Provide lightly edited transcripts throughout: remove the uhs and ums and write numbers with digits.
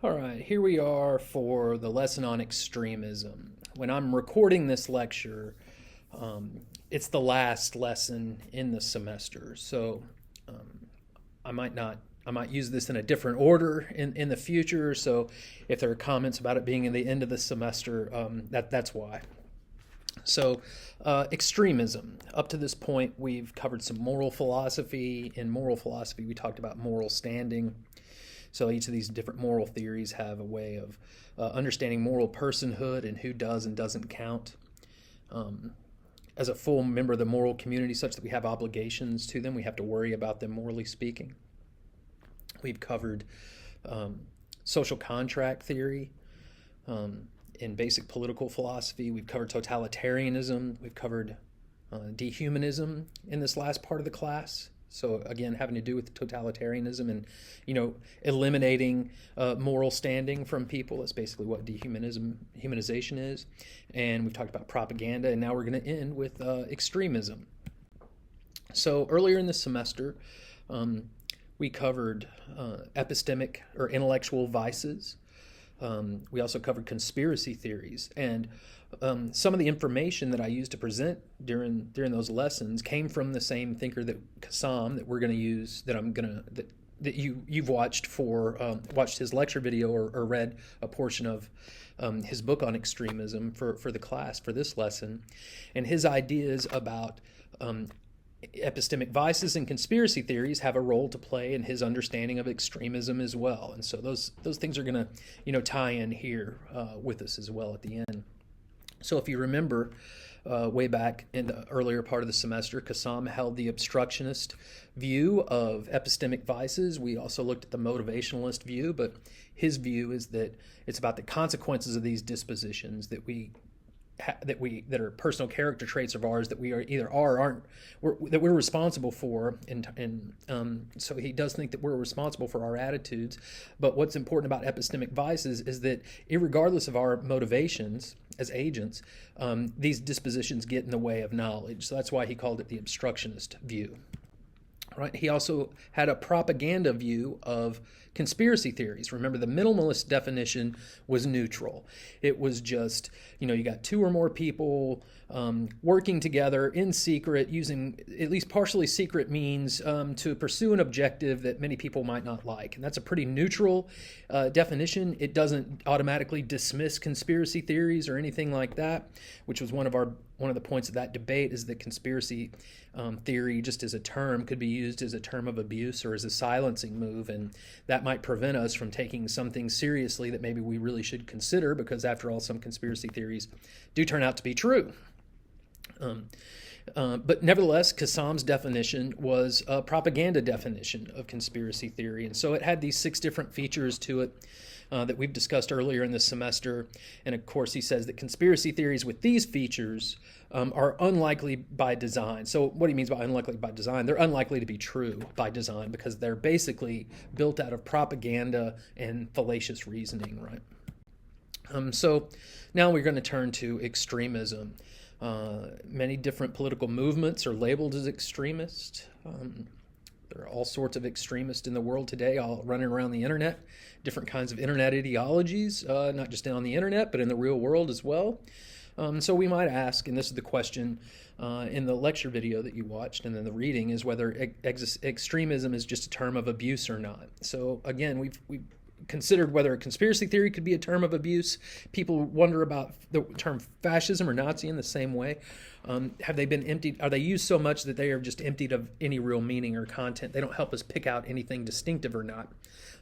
All right, here we are for the lesson on extremism. When I'm recording this lecture, it's the last lesson in the semester, so I might use this in a different order in the future. So if there are comments about it being in the end of the semester, that's why. So, extremism. Up to this point, we've covered some moral philosophy. In moral philosophy, we talked about moral standing. So each of these different moral theories have a way of understanding moral personhood and who does and doesn't count. As a full member of the moral community, such that we have obligations to them, we have to worry about them morally speaking. We've covered social contract theory in basic political philosophy. We've covered totalitarianism. We've covered dehumanism in this last part of the class. So again, having to do with totalitarianism and, eliminating moral standing from people. That's basically what dehumanization is. And we've talked about propaganda, and now we're going to end with extremism. So earlier in the semester, we covered epistemic or intellectual vices. We also covered conspiracy theories, and some of the information that I used to present during those lessons came from the same thinker that Qassam that we're going to use that you've watched watched his lecture video or read a portion of his book on extremism for the class for this lesson, and his ideas about epistemic vices and conspiracy theories have a role to play in his understanding of extremism as well. And so those things are going to tie in here with us as well at the end. So if you remember, way back in the earlier part of the semester, Qassam held the obstructionist view of epistemic vices. We also looked at the motivationalist view, but his view is that it's about the consequences of these dispositions that are personal character traits of ours that we are either are or aren't that we're responsible for, and so he does think that we're responsible for our attitudes. But what's important about epistemic vices is that irregardless of our motivations as agents, these dispositions get in the way of knowledge. So that's why he called it the obstructionist view. Right? He also had a propaganda view of conspiracy theories. Remember, the minimalist definition was neutral. It was just, you got two or more people working together in secret, using at least partially secret means to pursue an objective that many people might not like. And that's a pretty neutral definition. It doesn't automatically dismiss conspiracy theories or anything like that, which was one of the points of that debate, is that conspiracy theory, just as a term, could be used as a term of abuse or as a silencing move, and that might prevent us from taking something seriously that maybe we really should consider, because after all, some conspiracy theories do turn out to be true. But nevertheless, Qassam's definition was a propaganda definition of conspiracy theory, and so it had these 6 different features to it that we've discussed earlier in this semester. And of course, he says that conspiracy theories with these features are unlikely by design. So what he means by unlikely by design, they're unlikely to be true by design because they're basically built out of propaganda and fallacious reasoning, right? So now we're going to turn to extremism. Many different political movements are labeled as extremist. There are all sorts of extremists in the world today, all running around the internet, different kinds of internet ideologies, not just on the internet, but in the real world as well. So we might ask, and this is the question in the lecture video that you watched and then the reading, is whether extremism is just a term of abuse or not. So again, we've considered whether a conspiracy theory could be a term of abuse. People wonder about the term fascism or Nazi in the same way. Have they been emptied? Are they used so much that they are just emptied of any real meaning or content? They don't help us pick out anything distinctive or not.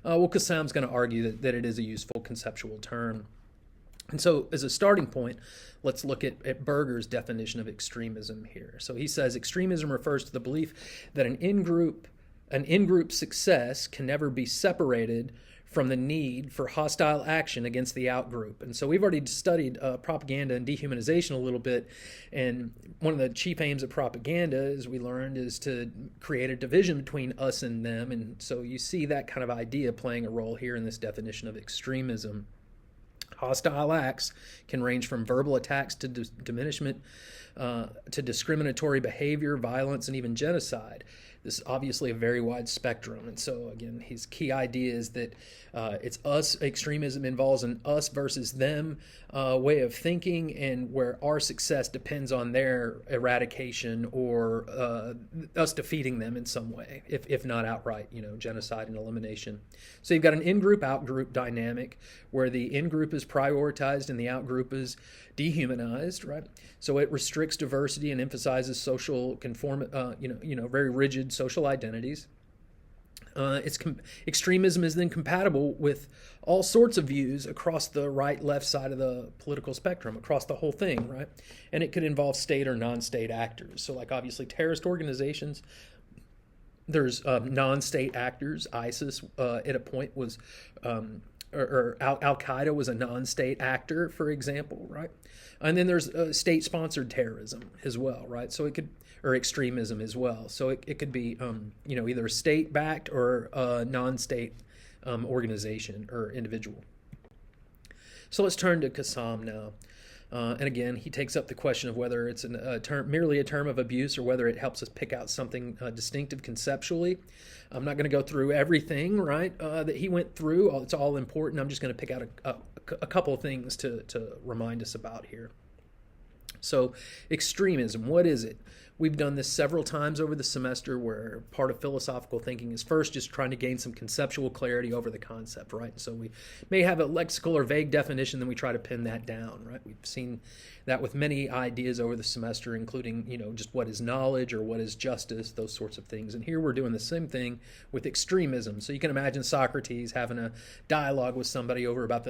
Well, Qassam's going to argue that it is a useful conceptual term. And so as a starting point, let's look at Berger's definition of extremism here. So he says extremism refers to the belief that an in-group success can never be separated from the need for hostile action against the outgroup. And so we've already studied propaganda and dehumanization a little bit, and one of the chief aims of propaganda, as we learned, is to create a division between us and them, and so you see that kind of idea playing a role here in this definition of extremism. Hostile acts can range from verbal attacks to diminishment to discriminatory behavior, violence, and even genocide. This is obviously a very wide spectrum. And so, again, his key idea is that it's us. Extremism involves an us versus them way of thinking, and where our success depends on their eradication or us defeating them in some way, if not outright, genocide and elimination. So you've got an in-group, out-group dynamic where the in-group is prioritized and the out-group is dehumanized, right? So it restricts diversity and emphasizes social very rigid social identities. Extremism is then compatible with all sorts of views across the right, left side of the political spectrum, across the whole thing, right? And it could involve state or non-state actors. So, like, obviously, terrorist organizations, there's non-state actors. ISIS, at a point, was, or Al-Qaeda was a non-state actor, for example, right? And then there's state-sponsored terrorism as well, right? So it could, or extremism as well. So it could be, either a state-backed or a non-state organization or individual. So let's turn to Qassam now. And again, he takes up the question of whether it's merely a term of abuse or whether it helps us pick out something distinctive conceptually. I'm not going to go through everything, right, that he went through. It's all important. I'm just going to pick out a couple of things to remind us about here. So, extremism, what is it? We've done this several times over the semester, where part of philosophical thinking is first just trying to gain some conceptual clarity over the concept, right? So we may have a lexical or vague definition, then we try to pin that down, right? We've seen that with many ideas over the semester, including, just what is knowledge or what is justice, those sorts of things. And here we're doing the same thing with extremism. So you can imagine Socrates having a dialogue with somebody over about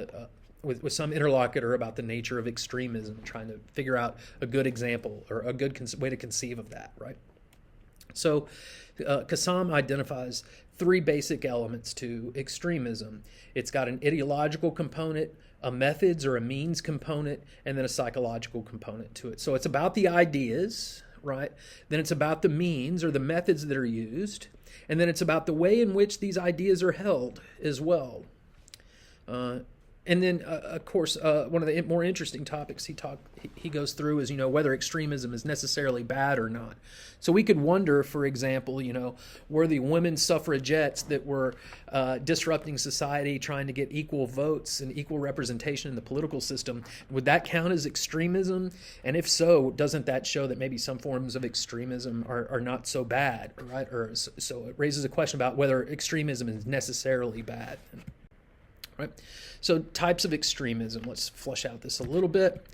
with some interlocutor about the nature of extremism, trying to figure out a good example or a good way to conceive of that, right? So Qassam identifies three basic elements to extremism. It's got an ideological component, a methods or a means component, and then a psychological component to it. So it's about the ideas, right? Then it's about the means or the methods that are used, and then it's about the way in which these ideas are held as well. And then, of course, one of the more interesting topics he goes through is, whether extremism is necessarily bad or not. So we could wonder, for example, were the women suffragettes that were disrupting society, trying to get equal votes and equal representation in the political system, would that count as extremism? And if so, doesn't that show that maybe some forms of extremism are not so bad, right? Or so it raises a question about whether extremism is necessarily bad. Right? So types of extremism, let's flesh out this a little bit.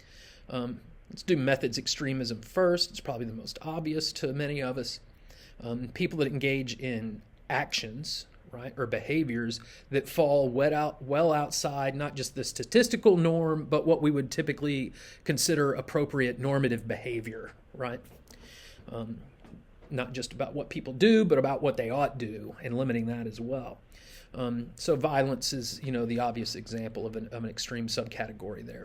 Let's do methods extremism first. It's probably the most obvious to many of us. People that engage in actions, right, or behaviors that fall well outside not just the statistical norm, but what we would typically consider appropriate normative behavior, right? Not just about what people do, but about what they ought to do, and limiting that as well. So violence is, the obvious example of an extreme subcategory there.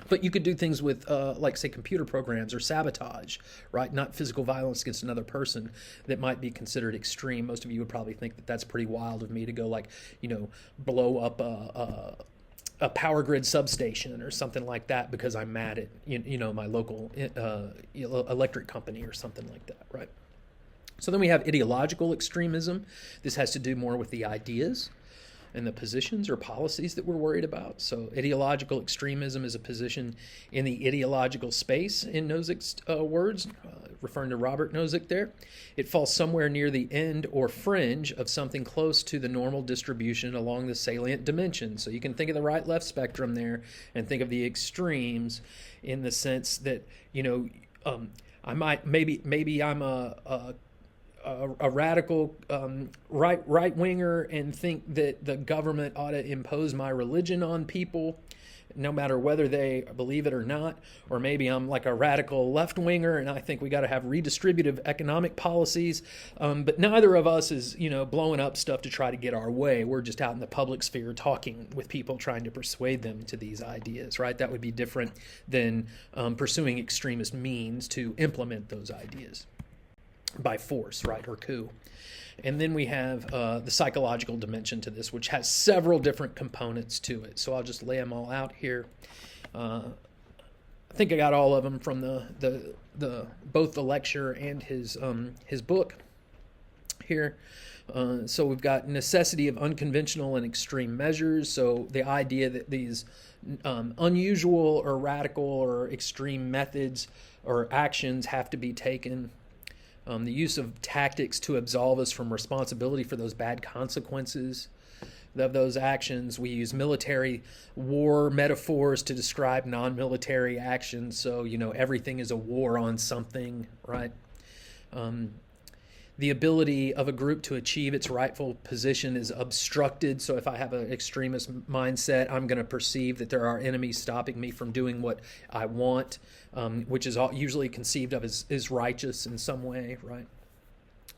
But you could do things with, like, say, computer programs or sabotage, right? Not physical violence against another person that might be considered extreme. Most of you would probably think that that's pretty wild of me to go, like, blow up a power grid substation or something like that because I'm mad at, my local electric company or something like that, right? So then we have ideological extremism. This has to do more with the ideas and the positions or policies that we're worried about. So ideological extremism is a position in the ideological space, in Nozick's words, referring to Robert Nozick there. It falls somewhere near the end or fringe of something close to the normal distribution along the salient dimension. So you can think of the right-left spectrum there and think of the extremes in the sense that, I might, maybe I'm a radical right winger and think that the government ought to impose my religion on people, no matter whether they believe it or not. Or maybe I'm like a radical left winger and I think we got to have redistributive economic policies. But neither of us is, blowing up stuff to try to get our way. We're just out in the public sphere talking with people, trying to persuade them to these ideas, right? That would be different than pursuing extremist means to implement those ideas by force, right, or coup. And then we have the psychological dimension to this, which has several different components to it. So I'll just lay them all out here. I think I got all of them from the both the lecture and his book. here. So we've got necessity of unconventional and extreme measures. So the idea that these unusual or radical or extreme methods or actions have to be taken. The use of tactics to absolve us from responsibility for those bad consequences of those actions. We use military war metaphors to describe non-military actions. So, everything is a war on something, right? The ability of a group to achieve its rightful position is obstructed. So if I have an extremist mindset, I'm going to perceive that there are enemies stopping me from doing what I want, which is usually conceived of as righteous in some way, right?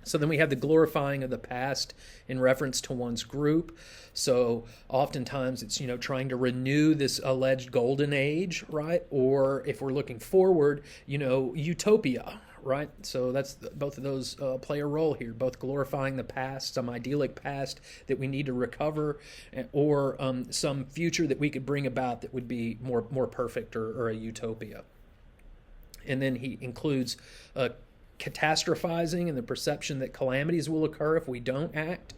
So then we have the glorifying of the past in reference to one's group. So oftentimes it's, trying to renew this alleged golden age, right? Or if we're looking forward, utopia, right? So that's both of those play a role here, both glorifying the past, some idyllic past that we need to recover, or some future that we could bring about that would be more perfect or a utopia. And then he includes catastrophizing and the perception that calamities will occur if we don't act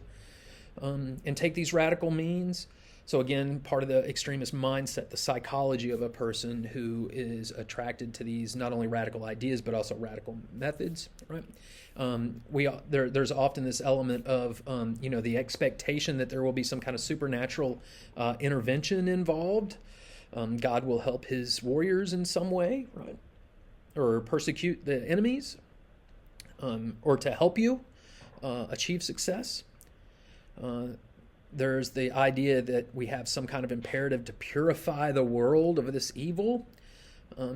and take these radical means. So again, part of the extremist mindset, the psychology of a person who is attracted to these not only radical ideas but also radical methods, right? There's often this element of the expectation that there will be some kind of supernatural intervention involved. God will help His warriors in some way, right? Or persecute the enemies, or to help you achieve success. There's the idea that we have some kind of imperative to purify the world of this evil.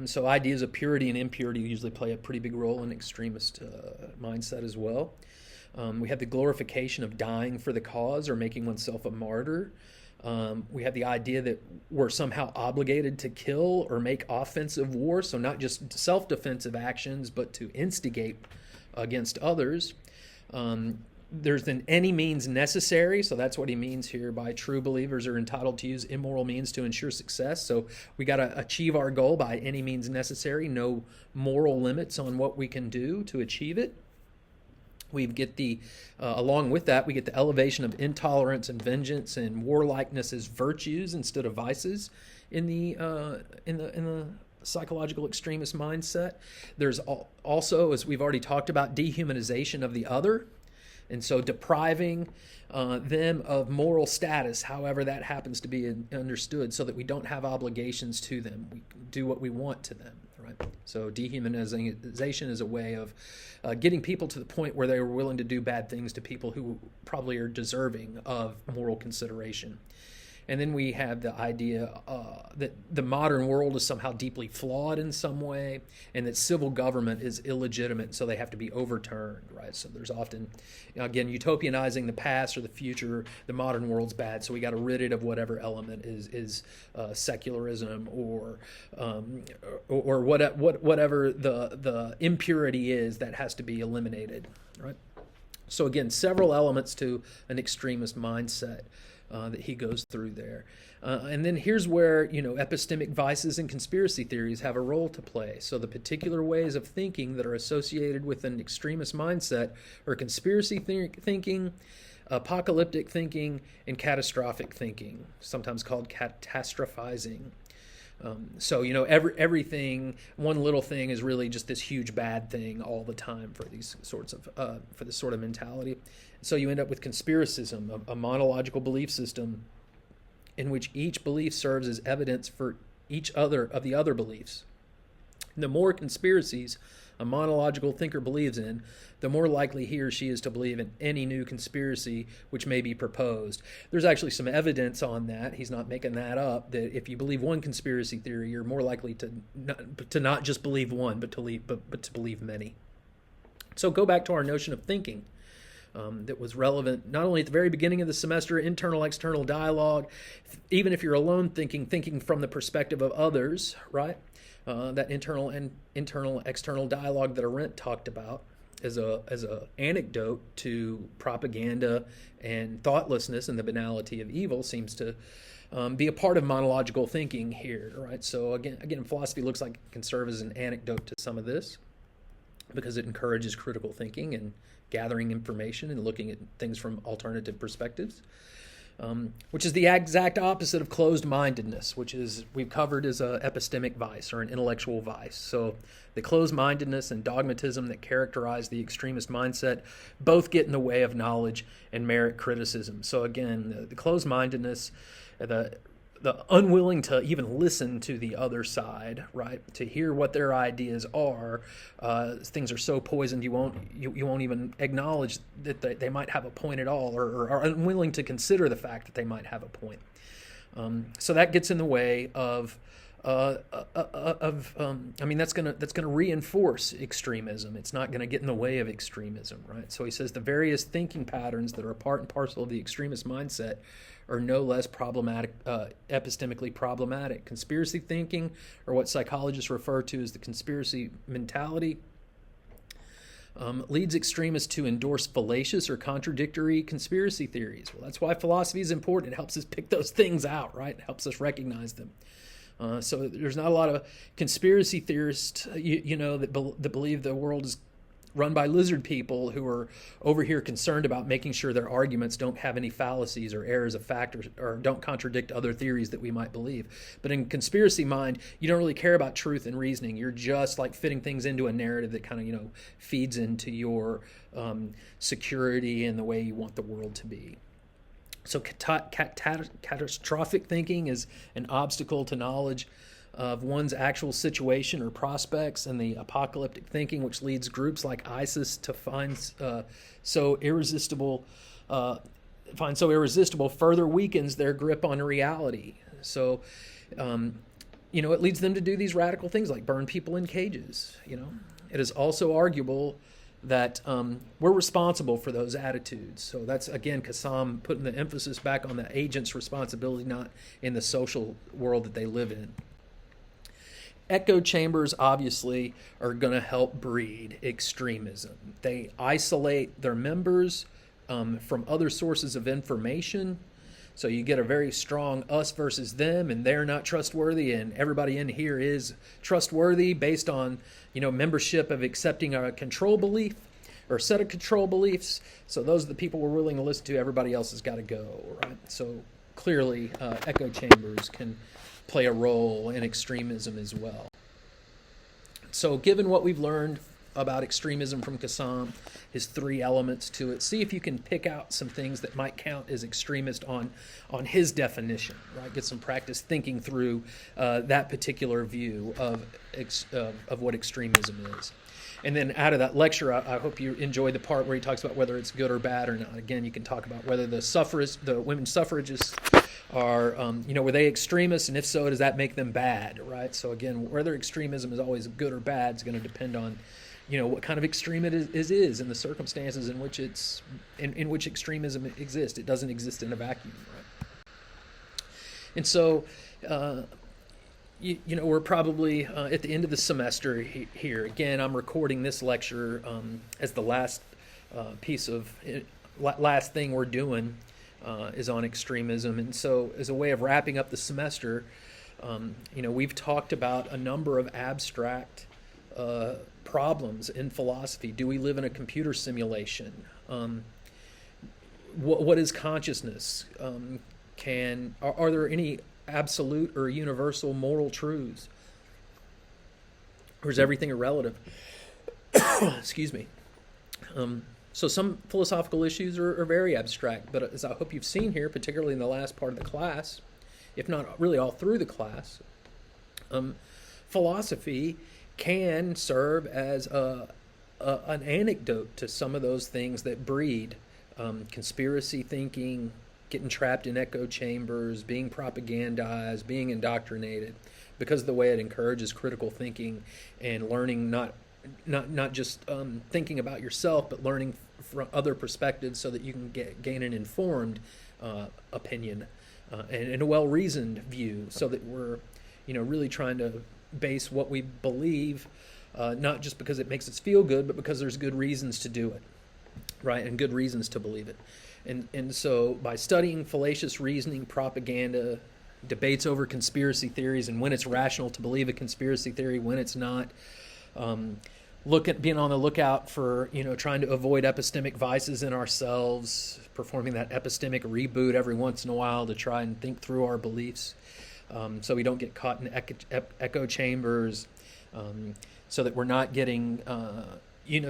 So ideas of purity and impurity usually play a pretty big role in extremist mindset as well. We have the glorification of dying for the cause or making oneself a martyr. We have the idea that we're somehow obligated to kill or make offensive war, so not just self-defensive actions, but to instigate against others. There's an any means necessary, so that's what he means here by true believers are entitled to use immoral means to ensure success. So we got to achieve our goal by any means necessary, no moral limits on what we can do to achieve it. We get along with that, we get the elevation of intolerance and vengeance and warlikeness as virtues instead of vices in the psychological extremist mindset. There's also, as we've already talked about, dehumanization of the other. And so depriving them of moral status, however that happens to be understood, so that we don't have obligations to them. We can do what we want to them, right? So dehumanization is a way of getting people to the point where they are willing to do bad things to people who probably are deserving of moral consideration. And then we have the idea that the modern world is somehow deeply flawed in some way, and that civil government is illegitimate, so they have to be overturned, right? So there's often, again, utopianizing the past or the future. The modern world's bad, so we got to rid it of whatever element is secularism or whatever the impurity is that has to be eliminated, right? So again, several elements to an extremist mindset that he goes through there. And then here's where, epistemic vices and conspiracy theories have a role to play. So the particular ways of thinking that are associated with an extremist mindset are conspiracy thinking, apocalyptic thinking, and catastrophic thinking, sometimes called catastrophizing. So, everything, one little thing is really just this huge bad thing all the time for these sorts of, for this sort of mentality. So you end up with conspiracism, a monological belief system in which each belief serves as evidence for each other of the other beliefs. The more conspiracies a monological thinker believes in, the more likely he or she is to believe in any new conspiracy which may be proposed. There's actually some evidence on that. He's not making that up, that if you believe one conspiracy theory, you're more likely to not just believe one, but to believe many. So go back to our notion of thinking. That was relevant not only at the very beginning of the semester, internal-external dialogue, even if you're alone thinking from the perspective of others, right? That internal-external dialogue that Arendt talked about as a anecdote to propaganda and thoughtlessness and the banality of evil seems to be a part of monological thinking here, right? So again, philosophy looks like it can serve as an anecdote to some of this. because it encourages critical thinking and gathering information and looking at things from alternative perspectives, which is the exact opposite of closed-mindedness, which is we've covered as an epistemic vice or an intellectual vice. So the closed-mindedness and dogmatism that characterize the extremist mindset both get in the way of knowledge and merit criticism. So again, the closed-mindedness, the unwilling to even listen to the other side, right? To hear what their ideas are. Things are so poisoned you won't even acknowledge that they might have a point at all, or are unwilling to consider the fact that they might have a point. So that gets in the way of that's gonna reinforce extremism. It's not gonna get in the way of extremism, right? So he says the various thinking patterns that are part and parcel of the extremist mindset are no less problematic, epistemically problematic. Conspiracy thinking, or what psychologists refer to as the conspiracy mentality, leads extremists to endorse fallacious or contradictory conspiracy theories. Well, that's why philosophy is important. It helps us pick those things out, right? It helps us recognize them. So there's not a lot of conspiracy theorists, that believe the world is run by lizard people who are over here concerned about making sure their arguments don't have any fallacies or errors of fact or don't contradict other theories that we might believe. But in conspiracy mind, you don't really care about truth and reasoning. You're just like fitting things into a narrative that kind of, feeds into your security and the way you want the world to be. So catastrophic thinking is an obstacle to knowledge of one's actual situation or prospects, and the apocalyptic thinking, which leads groups like ISIS to find so irresistible, further weakens their grip on reality. So, it leads them to do these radical things like burn people in cages. It is also arguable that we're responsible for those attitudes. So that's, again, Qassam putting the emphasis back on the agent's responsibility, not in the social world that they live in. Echo chambers, obviously, are going to help breed extremism. They isolate their members from other sources of information. So you get a very strong us versus them, and they're not trustworthy, and everybody in here is trustworthy based on, membership of accepting a control belief or a set of control beliefs. So those are the people we're willing to listen to. Everybody else has got to go, right? So clearly, echo chambers can play a role in extremism as well. So given what we've learned about extremism from Qassam, his three elements to it, see if you can pick out some things that might count as extremist on his definition, right? Get some practice thinking through that particular view of what extremism is. And then out of that lecture, I hope you enjoyed the part where he talks about whether it's good or bad or not. Again, you can talk about whether the women's suffragists are, were they extremists, and if so, does that make them bad, right? So again, whether extremism is always good or bad is going to depend on, what kind of extreme it is and the circumstances in which in which extremism exists. It doesn't exist in a vacuum, right? And so, we're probably at the end of the semester here. Again, I'm recording this lecture as the last last thing we're doing is on extremism. And so as a way of wrapping up the semester, we've talked about a number of abstract problems in philosophy. Do we live in a computer simulation? What is consciousness? Are there any absolute or universal moral truths? Or is everything a relative? Excuse me. So some philosophical issues are very abstract, but as I hope you've seen here, particularly in the last part of the class, if not really all through the class, philosophy can serve as an anecdote to some of those things that breed conspiracy thinking, getting trapped in echo chambers, being propagandized, being indoctrinated, because of the way it encourages critical thinking and learning not just thinking about yourself, but learning from other perspectives so that you can gain an informed opinion and a well-reasoned view, so that we're really trying to base what we believe not just because it makes us feel good, but because there's good reasons to do it, right, and good reasons to believe it. And so by studying fallacious reasoning, propaganda, debates over conspiracy theories, and when it's rational to believe a conspiracy theory, when it's not, being on the lookout for, trying to avoid epistemic vices in ourselves, performing that epistemic reboot every once in a while to try and think through our beliefs, so we don't get caught in echo chambers, so that we're not getting,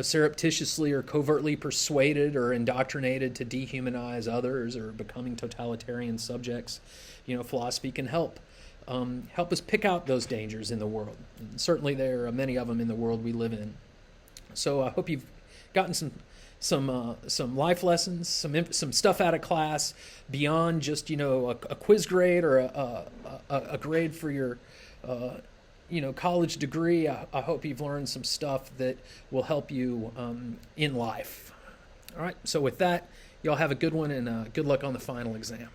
surreptitiously or covertly persuaded or indoctrinated to dehumanize others or becoming totalitarian subjects. Philosophy can help us pick out those dangers in the world. And certainly there are many of them in the world we live in. So I hope you've gotten some life lessons, some stuff out of class beyond just a quiz grade or a grade for your college degree. I hope you've learned some stuff that will help you in life. All right. So with that, y'all have a good one, and good luck on the final exam.